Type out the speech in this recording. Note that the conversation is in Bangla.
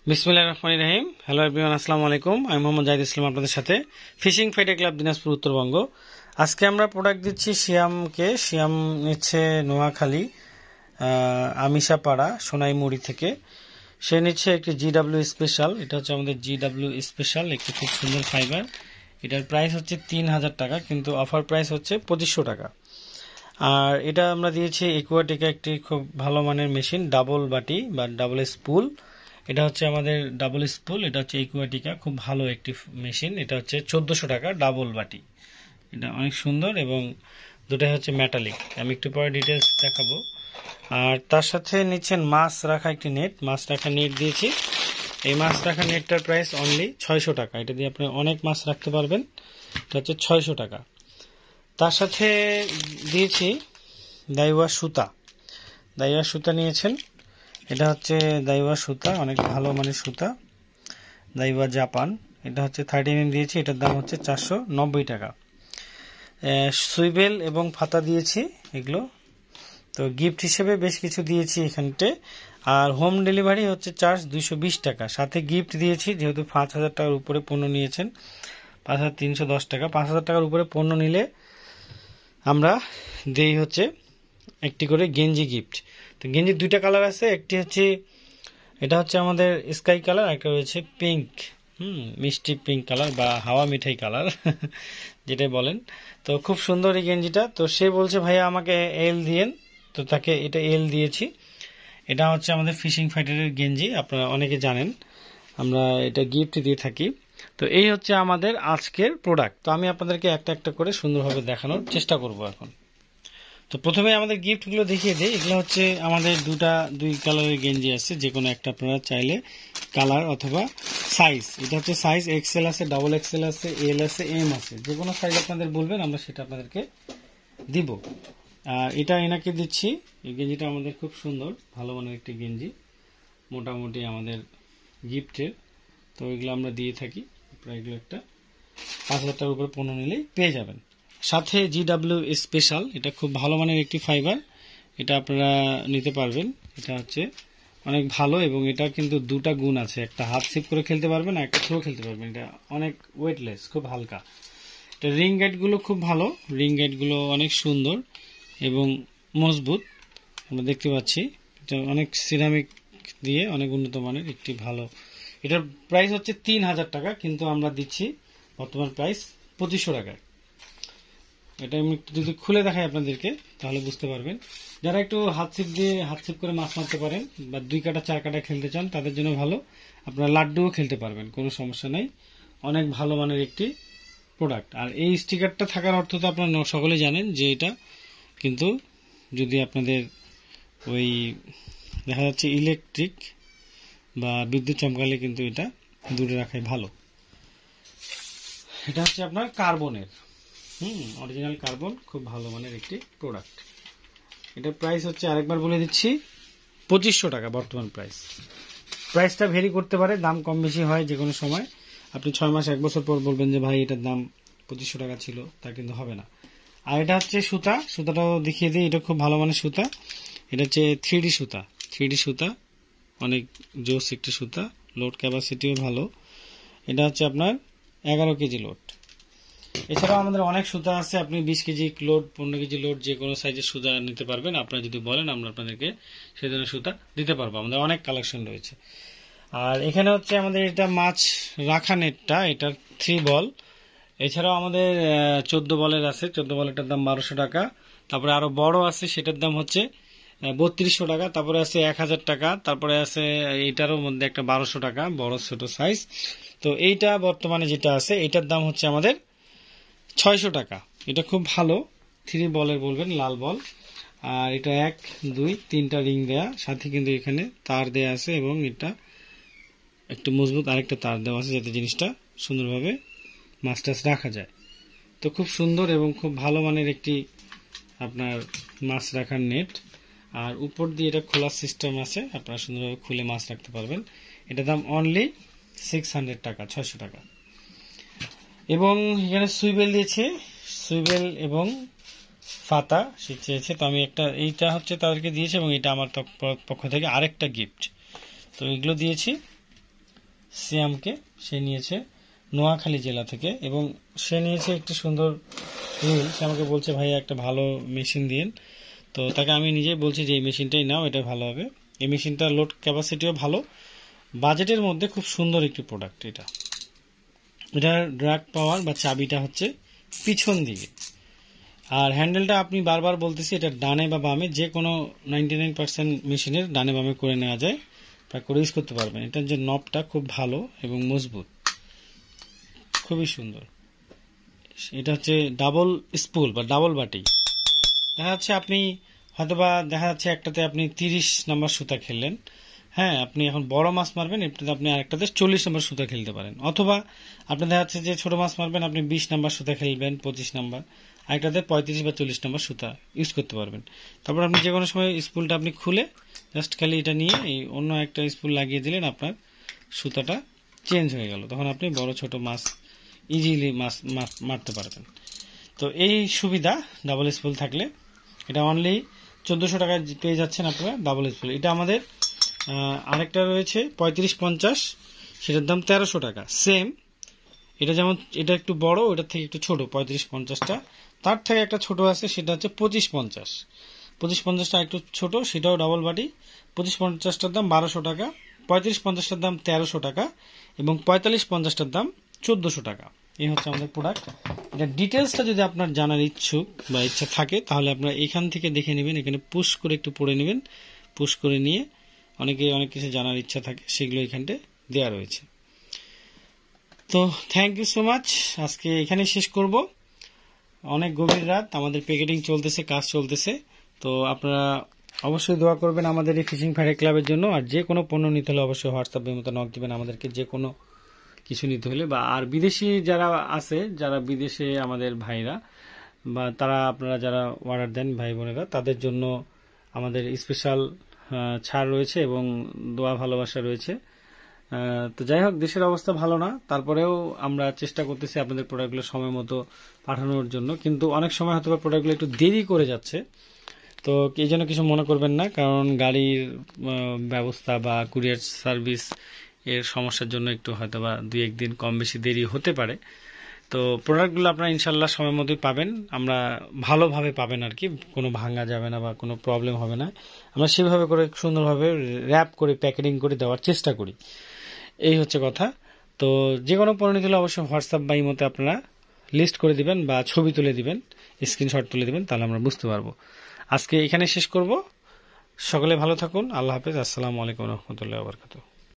বিসমিল্লাহির রহমানির রহিম। হ্যালো এভরিওয়ান, আসসালামু আলাইকুম। আমি মোহাম্মদ জাহিদ ইসলাম, আপনাদের সাথে fishing fighter club Dinajpur Uttarbanga. আজকে আমরা প্রোডাক্ট দিচ্ছি শিয়ামকে। শিয়াম নিচ্ছে নোয়াখালী আমিষাপাড়া সোনাইমুড়ি থেকে। সে নিচ্ছে একটি জিডাব্লিউ স্পেশাল। এটা হচ্ছে আমাদের জিডাব্লিউ স্পেশাল, একটি খুব সুন্দর ফাইবার। এটার প্রাইস হচ্ছে 3000 টাকা, কিন্তু অফার প্রাইস হচ্ছে 2500 টাকা। আর এটা আমরা দিয়েছি একুয়াটিকা, একটি খুব ভালো মানের মেশিন, ডাবল বাটি বা ডাবল স্পুল। এটা হচ্ছে আমাদের ডাবল স্পুল, এটা হচ্ছে একুয়াটিকা, খুব ভালো একটি মেশিন। এটা হচ্ছে 1400 টাকা ডাবল বাটি। এটা অনেক সুন্দর এবং দুটাই হচ্ছে মেটালিক। আমি একটু পরে ডিটেলস দেখাবো। আর তার সাথে নিচ্ছেন মাছ রাখা একটি নেট। মাছ রাখা নেট দিয়েছি। এই মাছ রাখা নেটটার প্রাইস অনলি 600 টাকা। এটা দিয়ে আপনি অনেক মাছ রাখতে পারবেন। এটা হচ্ছে 600 টাকা। তার সাথে দিয়েছি দাইওয়া সুতা। দাইওয়া সুতা নিয়েছেন। এটা হচ্ছে দাইওয়া সুতা, অনেক ভালো মানের সুতা, দাইওয়া জাপান। এটা হচ্ছে 13 দিয়েছি। এটার দাম হচ্ছে 490 টাকা। সুইবেল এবং ফাতা দিয়েছি এগুলো। তো গিফট হিসেবে বেশ কিছু দিয়েছি এখানতে। আর হোম ডেলিভারি হচ্ছে চার্জ 220 টাকা। সাথে গিফট দিয়েছি, যেহেতু 5000 টাকার উপরে পণ্য নিয়েছেন, 5310 টাকা। 5000 টাকার উপরে পণ্য নিলে আমরা দেই হচ্ছে একটি করে গেঞ্জি গিফট। তো গেঞ্জির দুইটা কালার আছে। একটি হচ্ছে, এটা হচ্ছে আমাদের স্কাই কালার, একটা রয়েছে পিঙ্ক, মিষ্টি পিঙ্ক কালার বা হাওয়া মিঠাই কালার যেটাই বলেন। তো খুব সুন্দর এই গেঞ্জিটা। তো সে বলছে ভাইয়া আমাকে এল দিয়েন, তো তাকে এটা এল দিয়েছি। এটা হচ্ছে আমাদের ফিশিং ফাইটারের গেঞ্জি, আপনারা অনেকে জানেন, আমরা এটা গিফট দিয়ে থাকি। তো এই হচ্ছে আমাদের আজকের প্রোডাক্ট। তো আমি আপনাদেরকে একটা একটা করে সুন্দরভাবে দেখানোর চেষ্টা করব এখন। তো প্রথমে আমাদের গিফটগুলো দেখিয়ে দিই। এগুলো হচ্ছে আমাদের দুই কালারের গেঞ্জি আছে, যে কোনো একটা আপনারা চাইলে কালার অথবা সাইজ। এটা হচ্ছে সাইজ এক্সেল আছে, ডাবল এক্সেল আছে, এল আছে, এম আছে। যে কোনো সাইজ আপনাদের বলবেন, আমরা সেটা আপনাদেরকে দিব। আর এটা এনাকে দিচ্ছি। এই গেঞ্জিটা আমাদের খুব সুন্দর, ভালো মানের একটি গেঞ্জি, মোটামুটি আমাদের গিফটের। তো এগুলো আমরা দিয়ে থাকি। আপনারা এগুলো একটা 5000 টাকার উপরে পণ্য নিলেই পেয়ে যাবেন। সাথে জিডাব্লিউ স্পেশাল, এটা খুব ভালো মানের একটি ফাইবার। এটা আপনারা নিতে পারবেন। এটা হচ্ছে অনেক ভালো এবং এটা কিন্তু দুটা গুণ আছে, একটা হাত সিপ করে খেলতে পারবেন আর একটা থ্রো খেলতে পারবেন। এটা অনেক ওয়েটলেস, খুব হালকা। এটা রিং গাইডগুলো খুব ভালো, রিং গাইডগুলো অনেক সুন্দর এবং মজবুত, আমরা দেখতে পাচ্ছি। এটা অনেক সিরামিক দিয়ে অনেক উন্নত মানের একটি ভালো। এটার প্রাইস হচ্ছে 3000 টাকা, কিন্তু আমরা দিচ্ছি বর্তমান প্রাইস 2500 টাকায়। এটা আমি যদি খুলে দেখাই আপনাদেরকে, তাহলে বুঝতে পারবেন। যারা একটু হাত ছিপ করে মাছ মারতে পারেন বা 2 কাটা 4 কাটা খেলতে চান, তাদের জন্য ভালো। আপনারা লাড্ডুও খেলতে পারবেন, কোনো সমস্যা নাই। অনেক ভালো মানের একটি প্রোডাক্ট। আর এই স্টিকারটা থাকার অর্থ তো আপনারা সকলেই জানেন যে এটা কিন্তু যদি আপনাদের ওই দেখা যাচ্ছে ইলেকট্রিক বা বিদ্যুৎ চমকালে কিন্তু এটা দূরে রাখাই ভালো। এটা হচ্ছে আপনার কার্বনের, অরিজিনাল কার্বন, খুব ভালো মানের একটি প্রোডাক্ট। এটার প্রাইস হচ্ছে, আরেকবার বলে দিচ্ছি, 2500 টাকা বর্তমান প্রাইস। প্রাইসটা ভেরি করতে পারে, দাম কম বেশি হয় যে কোনো সময়। আপনি 6 মাস 1 বছর পর বলবেন যে ভাই এটার দাম 2500 টাকা ছিল, তা কিন্তু হবে না। আর এটা হচ্ছে সুতা, সুতাটাও দেখিয়ে দিই। এটা খুব ভালো মানের সুতা। এটা হচ্ছে 3D সুতা। 3D সুতা অনেক জোস একটি সুতা, লোড ক্যাপাসিটিও ভালো। এটা হচ্ছে আপনার 11 কেজি লোড। এছাড়াও আমাদের অনেক সুতা আছে, আপনি 20 কেজি লোড, 15 কেজি লোড, যে কোনো সাইজের সুতা নিতে পারবেন। আপনারা যদি বলেন, আমরা আপনাদেরকে সেই ধরনের সুতা দিতে পারবো। আমাদের অনেক কালেকশন রয়েছে। আর এখানে হচ্ছে আমাদের এটা মাছ রাখা নেটটা, এটা 3 বল। এছাড়াও আমাদের 14 বলের আছে। 14 বলেরটার দাম 1200 টাকা। তারপরে আরো বড় আছে, সেটার দাম হচ্ছে 3200 টাকা। তারপরে আছে 1000 টাকা। তারপরে আছে এইটারও মধ্যে একটা 1200 টাকা, বড় ছোট সাইজ। তো এইটা বর্তমানে যেটা আছে, এটার দাম হচ্ছে আমাদের 600 টাকা। এটা খুব ভালো, 3 বলের বলবেন, লাল বল। আর এটা 1 2 3টা রিং দেয়া, সাথে কিন্তু এখানে তার দেয়া আছে এবং এটা একটু মজবুত আরেকটা তার দেওয়া আছে, যাতে জিনিসটা সুন্দরভাবে মাছ টাছ রাখা যায়। তো খুব সুন্দর এবং খুব ভালো মানের একটি আপনার মাছ রাখার নেট। আর উপর দিয়ে এটা খোলার সিস্টেম আছে, আপনারা সুন্দরভাবে খুলে মাছ রাখতে পারবেন। এটার দাম অনলি 600 টাকা, 600 টাকা। এবং এখানে সুইবেল দিয়েছে, সুইবেল এবং ফাতা সে চেয়েছে। তো আমি একটা, এইটা হচ্ছে তাদেরকে দিয়েছি এবং এটা আমার পক্ষ থেকে আরেকটা গিফট। তো এগুলো দিয়েছি। সিয়ামকে। সে নিয়েছে নোয়াখালী জেলা থেকে এবং সে নিয়েছে একটি সুন্দর রুল। সে আমাকে বলছে ভাইয়া একটা ভালো মেশিন দিন। তো তাকে আমি নিজেই বলছি যে এই মেশিনটাই নাও, এটা ভালো হবে। এই মেশিনটা লোড ক্যাপাসিটিও ভালো, বাজেটের মধ্যে খুব সুন্দর একটি প্রোডাক্ট। এটার ড্রাগ পাওয়ার বা চাবিটা হচ্ছে পিছন দিকে, আর হ্যান্ডেলটা আপনি বারবার বলতেছি এটা ডানে বা বামে, যে কোনো 99% মেশিনের ডানে বামে করে নেওয়া যায়, করে ইউজ করতে পারবেন। এটার যে নবটা খুব ভালো এবং মজবুত, খুবই সুন্দর। এটা হচ্ছে ডাবল স্পুল বা ডাবল বাটি। দেখা যাচ্ছে আপনি হয়তোবা দেখা যাচ্ছে একটাতে আপনি 30 নম্বর সুতা খেললেন, হ্যাঁ, আপনি এখন বড় মাছ মারবেন, এটাতে আপনি আরেকটাতে 40 নম্বর সুতা খেলতে পারেন। অথবা আপনি দেখা যাচ্ছে যে ছোট মাছ মারবেন, আপনি 20 নম্বর সুতা খেলবেন, 25 নম্বর, আরেকটাতে 35 বা 40 নম্বর সুতা ইউজ করতে পারবেন। তারপর আপনি যে কোনো সময় স্পুলটা আপনি খুলে জাস্ট খালি এটা নিয়ে এই অন্য একটা স্পুল লাগিয়ে দিলেন, আপনার সুতাটা চেঞ্জ হয়ে গেল, তখন আপনি বড় ছোট মাছ ইজিলি মাছ মারতে পারবেন। তো এই সুবিধা ডাবল স্পুল থাকলে, এটা অনলি 1400 টাকায় পেয়ে যাচ্ছেন আপনারা ডাবল স্পুল। এটা আমাদের আরেকটা রয়েছে 3550, সেটার দাম 1300 টাকা সেম। এটা যেমন এটা একটু বড়, ওটার থেকে একটু ছোট 3550টা, তার থেকে একটা ছোট আছে সেটা হচ্ছে 2550। 2550টা একটু ছোট, সেটাও ডাবল বাটি। 2550টার দাম 1200 টাকা, 3550টার দাম 1300 টাকা এবং 4550টার দাম 1400 টাকা। এই হচ্ছে আমাদের প্রোডাক্ট। এটা ডিটেলসটা যদি আপনার জানার ইচ্ছুক বা ইচ্ছা থাকে তাহলে আপনারা এখান থেকে দেখে নেবেন, এখানে পুশ করে একটু পড়ে নেবেন। পুশ করে নিয়ে অনেক কিছু জানার ইচ্ছা থাকে, সেগুলো এখানটা দেওয়া রয়েছে। তো থ্যাংক ইউ সো মাচ। আজকে এখানে শেষ করব। অনেক গভীর রাত, আমাদের প্যাকেটিং চলতেছে, কাজ চলতেছে। তো আপনারা অবশ্যই দোয়া করবেন আমাদের এই ফিশিং ফায়ার ক্লাবের জন্য। আর যে কোনো পণ্য নিতে হলে অবশ্যই হোয়াটসঅ্যাপের মতো নক দিবেন আমাদেরকে, যে কোনো কিছু নিতে হলে। বা আর বিদেশি যারা আছে, যারা বিদেশে আমাদের ভাইরা বা তারা আপনারা যারা অর্ডার দেন ভাই বোনেরা, তাদের জন্য আমাদের স্পেশাল ছাড় রয়েছে এবং দোয়া ভালোবাসা রয়েছে। তো যাই হোক, দেশের অবস্থা ভালো না, তারপরেও আমরা চেষ্টা করতেছি আপনাদের প্রোডাক্টগুলো সময় মতো পাঠানোর জন্য, কিন্তু অনেক সময় হয়তো প্রোডাক্টগুলো একটু দেরি করে যাচ্ছে। তো এই জন্য কিছু মনে করবেন না, কারণ গাড়ির ব্যবস্থা বা কুরিয়ার সার্ভিস এর সমস্যার জন্য একটু হয়তোবা 2-1 দিন কম বেশি দেরি হতে পারে। তো প্রোডাক্টগুলো আপনারা ইনশাল্লাহ সময় মতোই পাবেন, আমরা ভালোভাবে পাবেন আর কি, কোনো ভাঙা যাবে না বা কোনো প্রবলেম হবে না। আমরা সেভাবে করে সুন্দরভাবে র্যাপ করে প্যাকেটিং করে দেওয়ার চেষ্টা করি। এই হচ্ছে কথা। তো যে কোনো পণ্য নিতে হলে অবশ্যই হোয়াটসঅ্যাপ বা ইমোতে আপনারা লিস্ট করে দিবেন বা ছবি তুলে দিবেন, স্ক্রিনশট তুলে দিবেন, তাহলে আমরা বুঝতে পারবো। আজকে এখানে শেষ করব। সকলে ভালো থাকুন, আল্লাহ হাফেজ, আসসালামু আলাইকুম রহমতুল্লাহি ওয়া বারাকাতুহু।